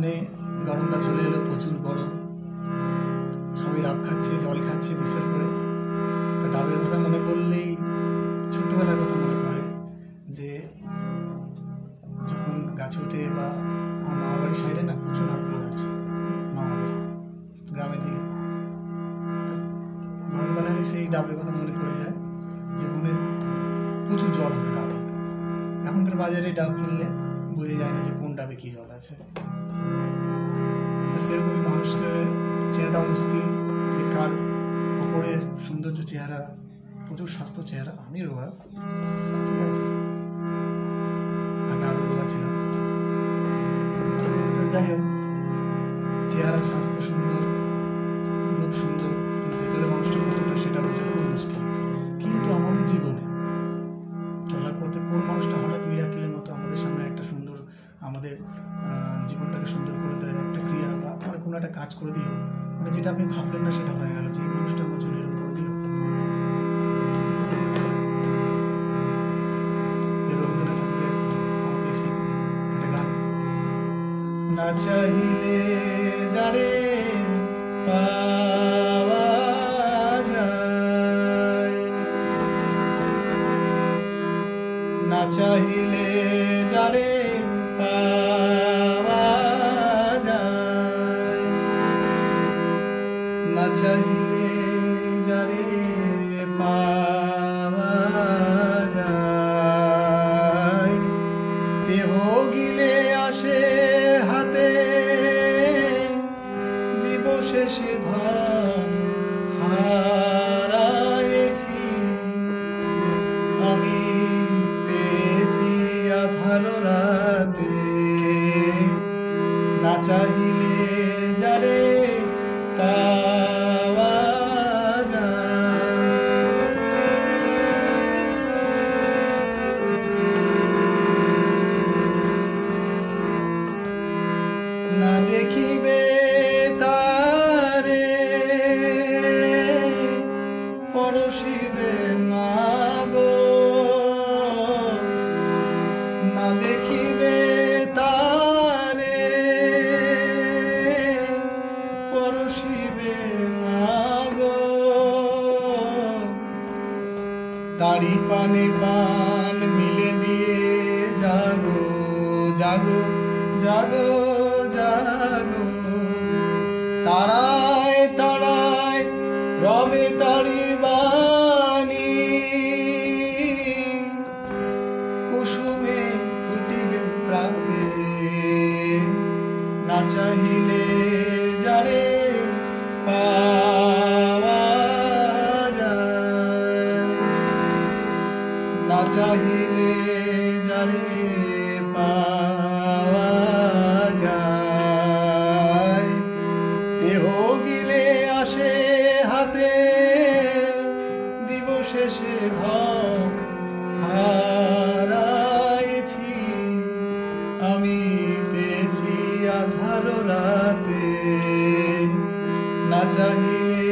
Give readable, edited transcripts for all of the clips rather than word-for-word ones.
সামনে গরমটা চলে এলো, প্রচুর গরম, সবাই ডাব খাচ্ছে, জল খাচ্ছে বিশেষ করে। তো ডাবের কথা মনে পড়লেই ছোট্টবেলার কথা মনে পড়ে, যে যখন গাছে উঠে, বা আমার মামার বাড়ির সাইডে না প্রচুর নারকেল গাছ, মামাদের গ্রামের দিকে। তো গরমকালে হলে সেই ডাবের কথা মনে পড়ে যায়, জীবনে প্রচুর জল হতো ডাব। এখনকার বাজারে ডাব কিনলে বোঝা যায় না যে কোন ডাবে কি জল আছে। সেরকমই মানুষকে চেনাটাও মুশকিল, যে কার ওপরের সৌন্দর্য চেহারা, প্রচুর স্বাস্থ্য চেহারা। আমি রোগা, ঠিক আছে, আগে আরো রোগা ছিলাম। যাই হোক, চেহারা স্বাস্থ্য সুন্দর, রূপ সুন্দর, কিন্তু ভেতরে মানুষটা কতটা সেটা বোঝা খুব মুশকিল। কিন্তু আমাদের জীবনে চলার পথে কোন মানুষটা হঠাৎ মিরাকেলের মতো আমাদের সামনে একটা সুন্দর, আমাদের জীবনটাকে সুন্দর করে দেয়, একটা ক্রিয়া বা মানে কোনো একটা কাজ করে দিল, মানে যেটা আপনি ভাবলেন না সেটা হয়ে গেল, যে এই মানুষটা আমার জন্য এরকম করে দিল। রবীন্দ্রনাথ ঠাকুরের আমাকে সেই একটা গান, না চাইলে যারে পাওয়া যায়, না চাইলে যারে পাওয়া যায়, না চাইলে যারে পাওয়া যায়, দেহ গিলে আসে হাতে, দিবশেষে ধন হারায়েছি, আমি পেয়েছি আধার রাতে, না চাইলে যারে পাওয়া যায়। না দেখিবে তারে পরশিবে না গো, না দেখিবে তারে পরশিবে না গো, তারি পানে পান মিলে দিয়ে জাগো জাগো জাগো জাগো, তারায় তারায় রবে তারি বাণী, কুসুমে ফুটিবে প্রাতে, না চাইলে যারে পাওয়া যায়, না চাইলে যারে পাওয়া যায়, দেহ গিলে আসে হাতে, দিবশেষে ধন হারাইছি, আমি পেয়েছি আধার রাতে, না চাইলে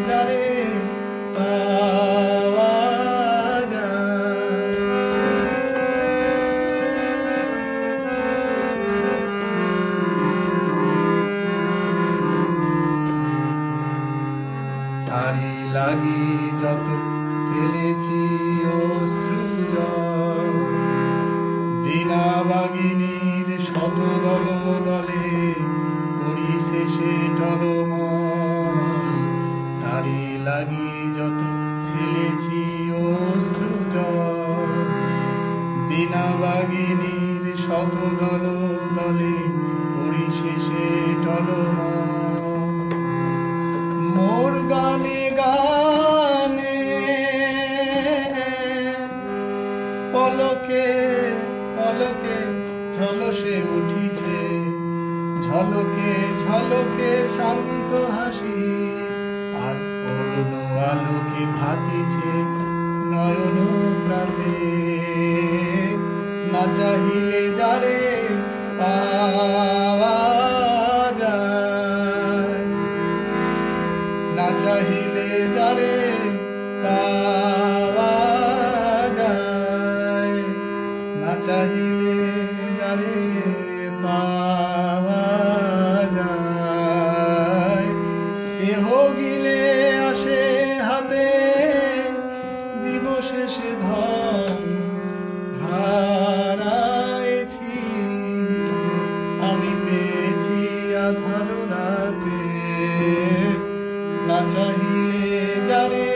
যারে পাওয়া যায়। তারি লাগি যত ফেলেছি অশ্রু জল, বিনা বাগিনীর শত দল দলে করি শেষে টলমল, তারি লাগি যত ফেলেছি অশ্রু জল, বিনা বাগিনীর শত দল দলে করি শেষে টলমল, মোর গানে গানে পলকে পলকে ঝলসে উঠিছে, ঝলকে ঝলকে শান্ত হাসি, আর অরুণ আলোকে ভাতিছে নয়ন প্রাতে, না চাহিলে যারে পাওয়া যায়, না চাহিলে যারে পাওয়া যায়, না চাহিলে যারে পাওয়া দিলে আসে হাতে, দিবশেষে ধন হারাইছি, আমি পেয়েছি আধার রাতে, না চাহিলে যারে